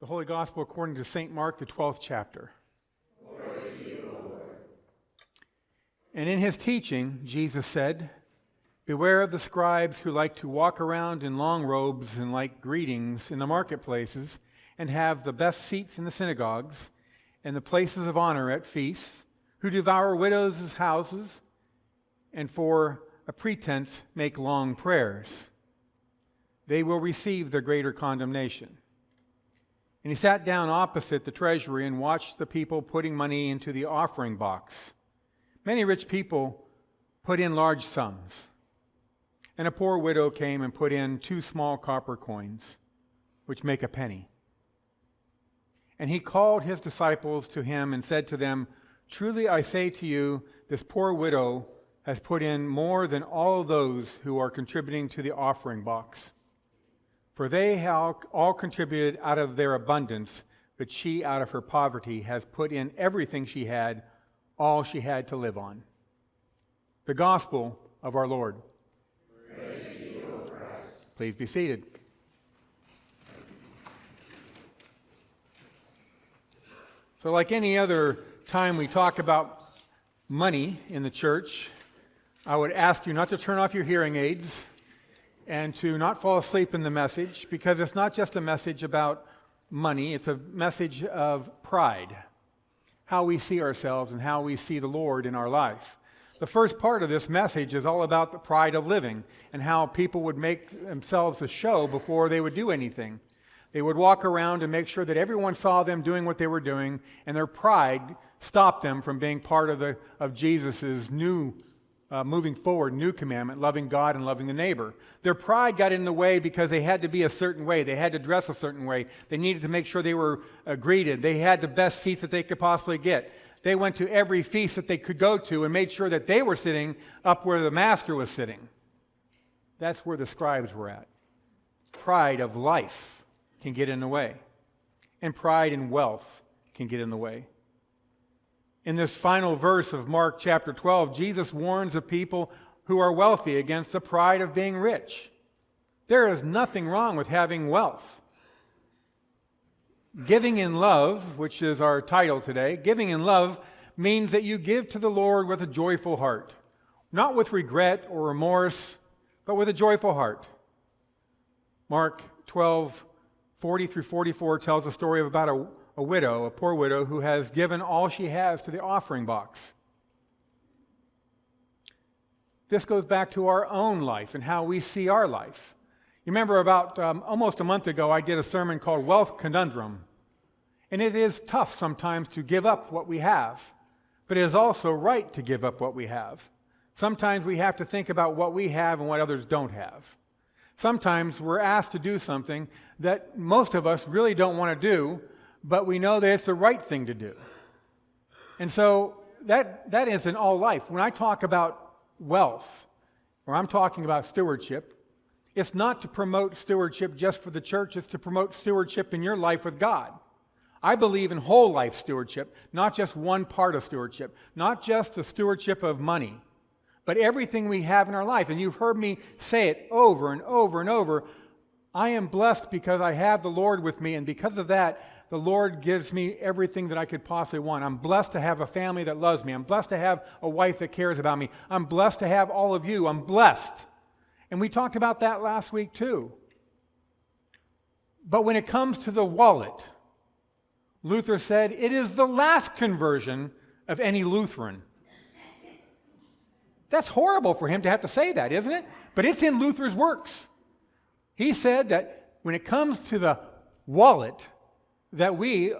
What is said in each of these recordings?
The Holy Gospel according to St. Mark, the 12th chapter. Glory to you, O Lord. And in his teaching, Jesus said, "Beware of the scribes who like to walk around in long robes and like greetings in the marketplaces, and have the best seats in the synagogues and the places of honor at feasts, who devour widows' houses, and for a pretense make long prayers. They will receive the greater condemnation." And he sat down opposite the treasury and watched the people putting money into the offering box. Many rich people put in large sums, and a poor widow came and put in 2 small copper coins, which make a penny. And he called his disciples to him and said to them, "Truly I say to you, this poor widow has put in more than all of those who are contributing to the offering box. For they have all contributed out of their abundance, but she out of her poverty has put in everything she had, all she had to live on." The Gospel of our Lord. Praise to you, O Christ. Please be seated. So like any other time we talk about money in the church, I would ask you not to turn off your hearing aids and to not fall asleep in the message, because it's not just a message about money, it's a message of pride, how we see ourselves and how we see the Lord in our life. The first part of this message is all about the pride of living and how people would make themselves a show before they would do anything. They would walk around and make sure that everyone saw them doing what they were doing, and their pride stopped them from being part of Jesus' new moving forward, new commandment, loving God and loving the neighbor. Their pride got in the way because they had to be a certain way. They had to dress a certain way. They needed to make sure they were greeted. They had the best seats that they could possibly get. They went to every feast that they could go to and made sure that they were sitting up where the master was sitting. That's where the scribes were at. Pride of life can get in the way. And pride in wealth can get in the way. In this final verse of Mark chapter 12, Jesus warns the people who are wealthy against the pride of being rich. There is nothing wrong with having wealth. Giving in love, which is our title today, giving in love means that you give to the Lord with a joyful heart. Not with regret or remorse, but with a joyful heart. Mark 12:40 through 44 tells a story of about a widow, a poor widow, who has given all she has to the offering box. This goes back to our own life and how we see our life. You remember about almost a month ago, I did a sermon called Wealth Conundrum. And it is tough sometimes to give up what we have, but it is also right to give up what we have. Sometimes we have to think about what we have and what others don't have. Sometimes we're asked to do something that most of us really don't want to do, but we know that it's the right thing to do. And so that is in all life. When I talk about wealth, or I'm talking about stewardship, it's not to promote stewardship just for the church, it's to promote stewardship in your life with God. I believe in whole life stewardship, not just one part of stewardship, not just the stewardship of money, but everything we have in our life. And you've heard me say it over and over and over. I am blessed because I have the Lord with me, and because of that, the Lord gives me everything that I could possibly want. I'm blessed to have a family that loves me. I'm blessed to have a wife that cares about me. I'm blessed to have all of you. I'm blessed. And we talked about that last week too. But when it comes to the wallet, Luther said it is the last conversion of any Lutheran. That's horrible for him to have to say that, isn't it? But it's in Luther's works. He said that when it comes to the wallet, that we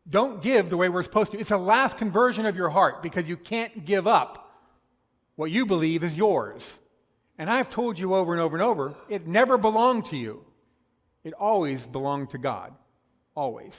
don't give the way we're supposed to. It's the last conversion of your heart, because you can't give up what you believe is yours. And I've told you over and over and over, it never belonged to you. It always belonged to God. Always.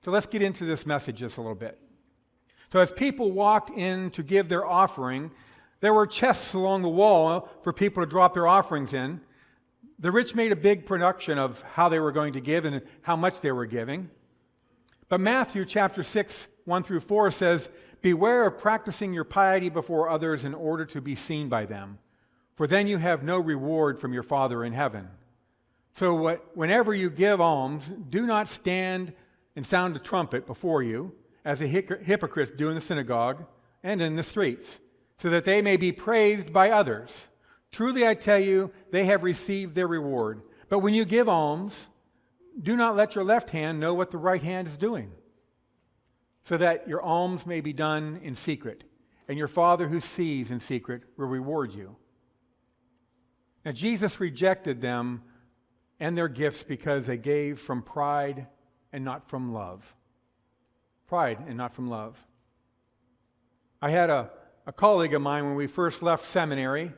So let's get into this message just a little bit. So as people walked in to give their offering, there were chests along the wall for people to drop their offerings in. The rich made a big production of how they were going to give and how much they were giving. But Matthew chapter 6, 1 through 4 says, "Beware of practicing your piety before others in order to be seen by them, for then you have no reward from your Father in heaven. So whenever you give alms, do not stand and sound the trumpet before you, as the hypocrites do in the synagogue and in the streets, so that they may be praised by others. Truly I tell you, they have received their reward. But when you give alms, do not let your left hand know what the right hand is doing, so that your alms may be done in secret, and your Father who sees in secret will reward you. Now Jesus rejected them and their gifts because they gave from pride and not from love. Pride and not from love. I had a colleague of mine when we first left seminary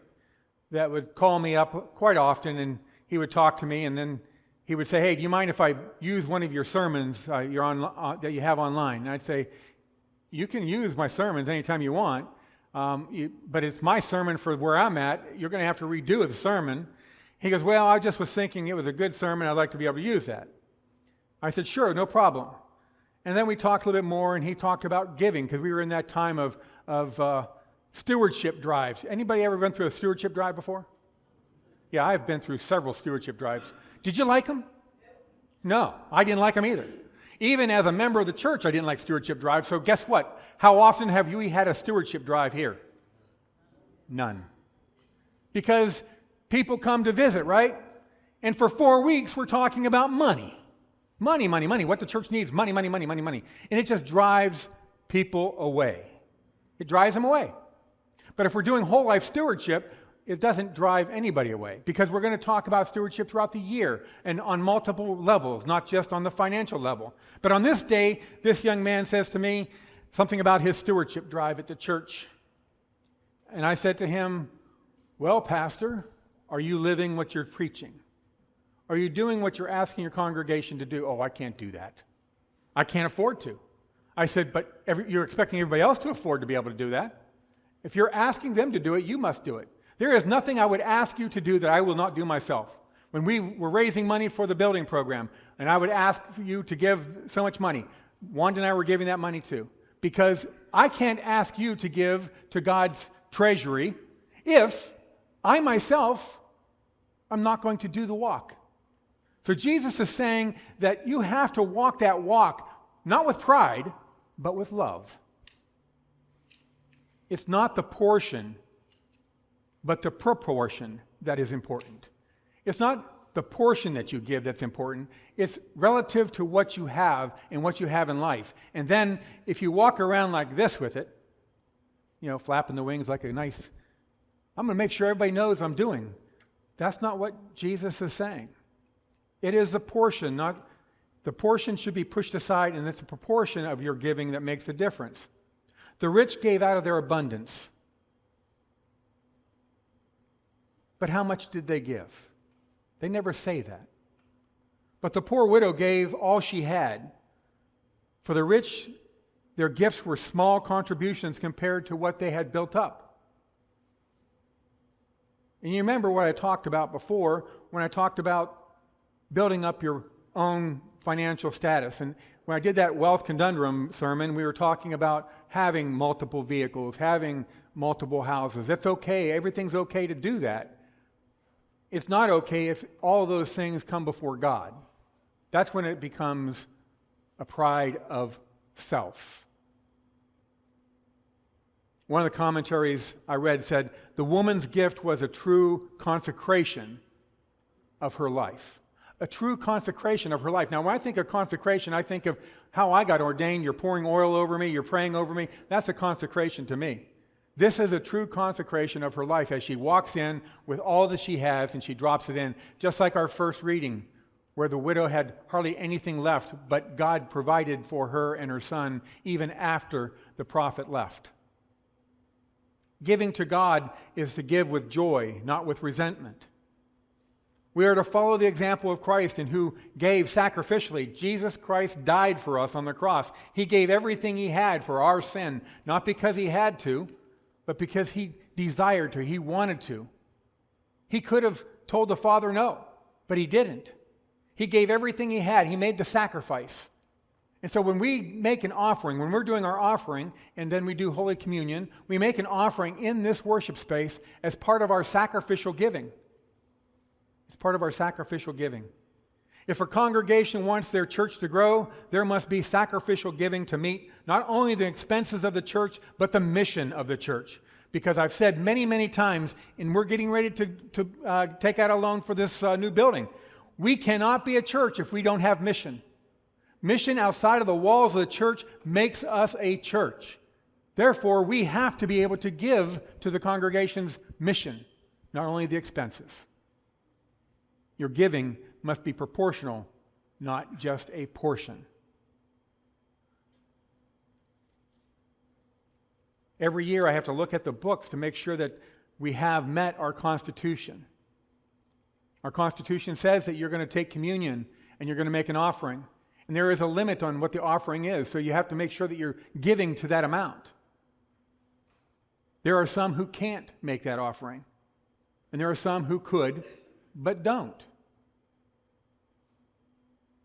that would call me up quite often, and he would talk to me, and then he would say, "Hey, do you mind if I use one of your sermons that you have online?" And I'd say, "You can use my sermons anytime you want, but it's my sermon for where I'm at. You're going to have to redo the sermon." He goes, "Well, I just was thinking it was a good sermon. I'd like to be able to use that." I said, "Sure, no problem." And then we talked a little bit more, and he talked about giving, because we were in that time of stewardship drives. Anybody ever been through a stewardship drive before? Yeah, I've been through several stewardship drives. Did you like them? No, I didn't like them either. Even as a member of the church, I didn't like stewardship drives. So guess what? How often have you had a stewardship drive here? None. Because people come to visit, right? And for 4 weeks, we're talking about money. Money, money, money. What the church needs, money, money, money, money, money. And it just drives people away. It drives them away. But if we're doing whole life stewardship, it doesn't drive anybody away, because we're going to talk about stewardship throughout the year and on multiple levels, not just on the financial level. But on this day, this young man says to me something about his stewardship drive at the church. And I said to him, "Well, Pastor, are you living what you're preaching? Are you doing what you're asking your congregation to do?" "Oh, I can't do that. I can't afford to." I said, "But you're expecting everybody else to afford to be able to do that. If you're asking them to do it, you must do it. There is nothing I would ask you to do that I will not do myself." When we were raising money for the building program, and I would ask for you to give so much money, Wanda and I were giving that money too, because I can't ask you to give to God's treasury if I myself am not going to do the walk. So Jesus is saying that you have to walk that walk, not with pride, but with love. It's not the portion, but the proportion that is important. It's not the portion that you give that's important. It's relative to what you have and what you have in life. And then if you walk around like this with it, flapping the wings like a nice, "I'm going to make sure everybody knows what I'm doing." That's not what Jesus is saying. It is the portion, not the portion should be pushed aside, and it's the proportion of your giving that makes a difference. The rich gave out of their abundance. But how much did they give? They never say that. But the poor widow gave all she had. For the rich, their gifts were small contributions compared to what they had built up. And you remember what I talked about before when I talked about building up your own financial status. And when I did that wealth conundrum sermon, we were talking about having multiple vehicles, having multiple houses. That's okay. Everything's okay to do that. It's not okay if all those things come before God. That's when it becomes a pride of self. One of the commentaries I read said, the woman's gift was a true consecration of her life. A true consecration of her life. Now, when I think of consecration, I think of how I got ordained. You're pouring oil over me, you're praying over me. That's a consecration to me. This is a true consecration of her life as she walks in with all that she has and she drops it in. Just like our first reading, where the widow had hardly anything left, but God provided for her and her son even after the prophet left. Giving to God is to give with joy, not with resentment. We are to follow the example of Christ, and who gave sacrificially. Jesus Christ died for us on the cross. He gave everything he had for our sin, not because he had to, but because he desired to, he wanted to. He could have told the Father no, but he didn't. He gave everything he had. He made the sacrifice. And so when we make an offering, when we're doing our offering, and then we do Holy Communion, we make an offering in this worship space as part of our sacrificial giving. It's part of our sacrificial giving. If a congregation wants their church to grow, there must be sacrificial giving to meet not only the expenses of the church, but the mission of the church. Because I've said many, many times, and we're getting ready to take out a loan for this new building, we cannot be a church if we don't have mission. Mission outside of the walls of the church makes us a church. Therefore, we have to be able to give to the congregation's mission, not only the expenses. Your giving must be proportional, not just a portion. Every year I have to look at the books to make sure that we have met our Constitution. Our Constitution says that you're going to take communion and you're going to make an offering. And there is a limit on what the offering is, so you have to make sure that you're giving to that amount. There are some who can't make that offering, and there are some who could, but don't.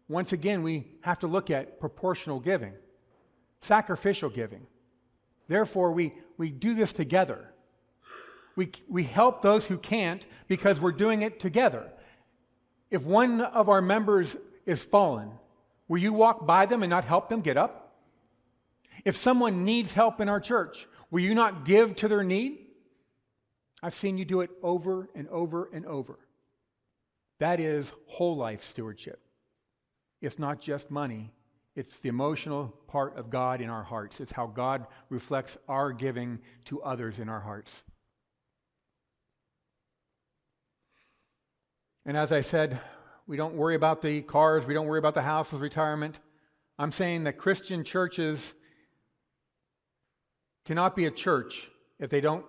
Once again, we have to look at proportional giving, sacrificial giving. Therefore, we do this together. We help those who can't because we're doing it together. If one of our members is fallen, will you walk by them and not help them get up? If someone needs help in our church, will you not give to their need? I've seen you do it over and over and over. That is whole life stewardship. It's not just money. It's the emotional part of God in our hearts. It's how God reflects our giving to others in our hearts. And as I said, we don't worry about the cars, we don't worry about the houses, retirement. I'm saying that Christian churches cannot be a church if they don't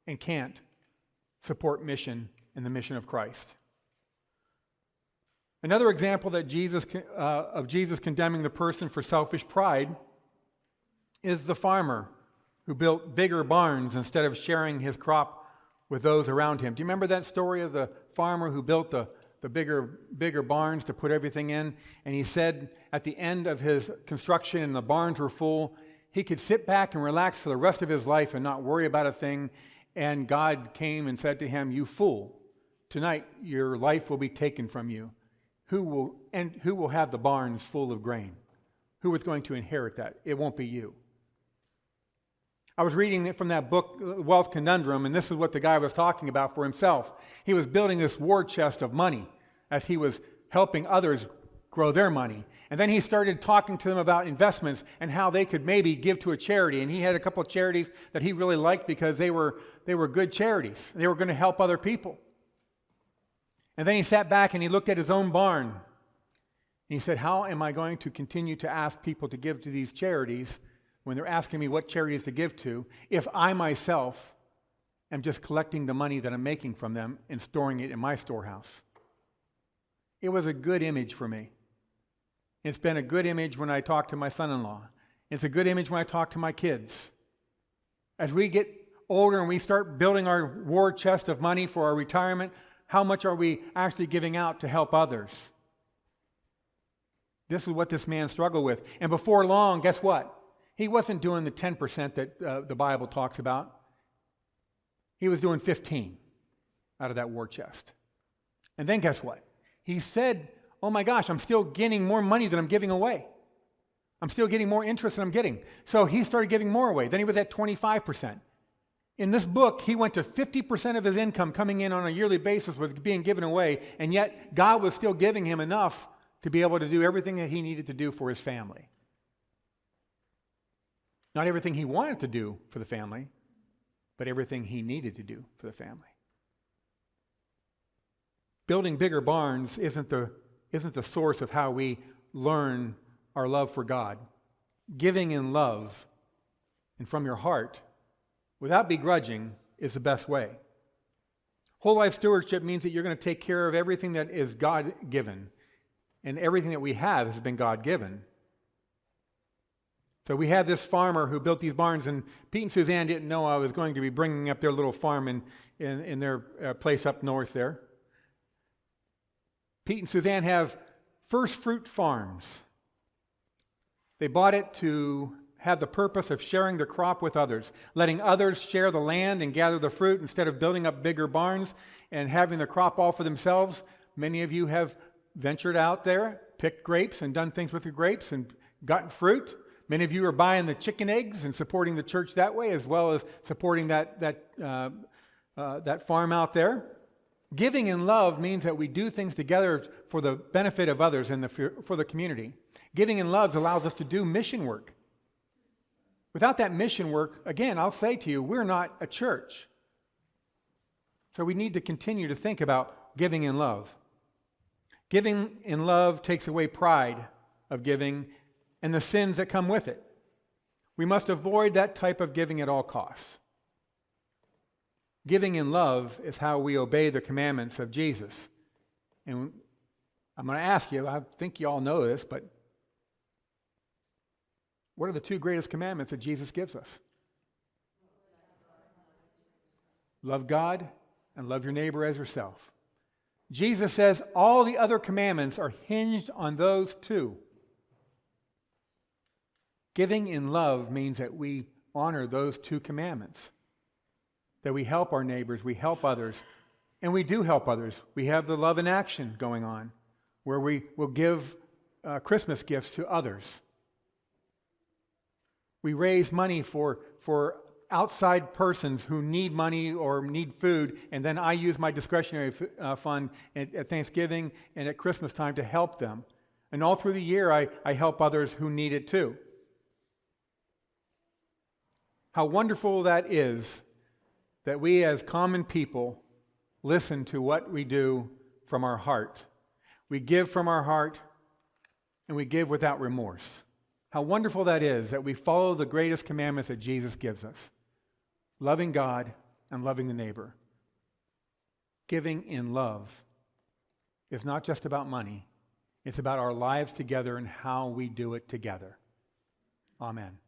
and can't support mission and the mission of Christ. Another example that Jesus condemning the person for selfish pride is the farmer who built bigger barns instead of sharing his crop with those around him. Do you remember that story of the farmer who built the bigger barns to put everything in? And he said at the end of his construction and the barns were full, he could sit back and relax for the rest of his life and not worry about a thing. And God came and said to him, "You fool, tonight your life will be taken from you. Who will have the barns full of grain? Who is going to inherit that? It won't be you." I was reading it from that book, Wealth Conundrum, and this is what the guy was talking about for himself. He was building this war chest of money as he was helping others grow their money. And then he started talking to them about investments and how they could maybe give to a charity. And he had a couple of charities that he really liked because they were good charities. They were going to help other people. And then he sat back and he looked at his own barn. And he said, "How am I going to continue to ask people to give to these charities when they're asking me what charities to give to if I myself am just collecting the money that I'm making from them and storing it in my storehouse?" It was a good image for me. It's been a good image when I talk to my son-in-law. It's a good image when I talk to my kids. As we get older and we start building our war chest of money for our retirement, how much are we actually giving out to help others? This is what this man struggled with. And before long, guess what? He wasn't doing the 10% that the Bible talks about. He was doing 15 out of that war chest. And then guess what? He said, "Oh my gosh, I'm still getting more money than I'm giving away. I'm still getting more interest than I'm getting." So he started giving more away. Then he was at 25%. In this book, he went to 50% of his income coming in on a yearly basis was being given away, and yet God was still giving him enough to be able to do everything that he needed to do for his family. Not everything he wanted to do for the family, but everything he needed to do for the family. Building bigger barns isn't the source of how we learn our love for God. Giving in love and from your heart without begrudging is the best way. Whole life stewardship means that you're going to take care of everything that is God-given, and everything that we have has been God-given. So we have this farmer who built these barns, and Pete and Suzanne didn't know I was going to be bringing up their little farm in their place up north there. Pete and Suzanne have First Fruit Farms. They bought it to have the purpose of sharing their crop with others, letting others share the land and gather the fruit instead of building up bigger barns. and having the crop all for themselves. Many of you have ventured out there, picked grapes and done things with your grapes and gotten fruit. Many of you are buying the chicken eggs and supporting the church that way, as well as supporting that farm out there. Giving in love means that we do things together for the benefit of others and for the community. Giving in love allows us to do mission work. Without that mission work, again, I'll say to you, we're not a church. So we need to continue to think about giving in love. Giving in love takes away pride of giving and the sins that come with it. We must avoid that type of giving at all costs. Giving in love is how we obey the commandments of Jesus. And I'm going to ask you, I think you all know this, but what are the two greatest commandments that Jesus gives us? Love God and love your neighbor as yourself. Jesus says all the other commandments are hinged on those two. Giving in love means that we honor those two commandments. That we help our neighbors, we help others, and we do help others. We have the love in action going on, where we will give Christmas gifts to others. We raise money for outside persons who need money or need food, and then I use my discretionary fund at Thanksgiving and at Christmas time to help them. And all through the year, I help others who need it too. How wonderful that is that we as common people listen to what we do from our heart. We give from our heart, and we give without remorse. How wonderful that is that we follow the greatest commandments that Jesus gives us. Loving God and loving the neighbor. Giving in love is not just about money. It's about our lives together and how we do it together. Amen.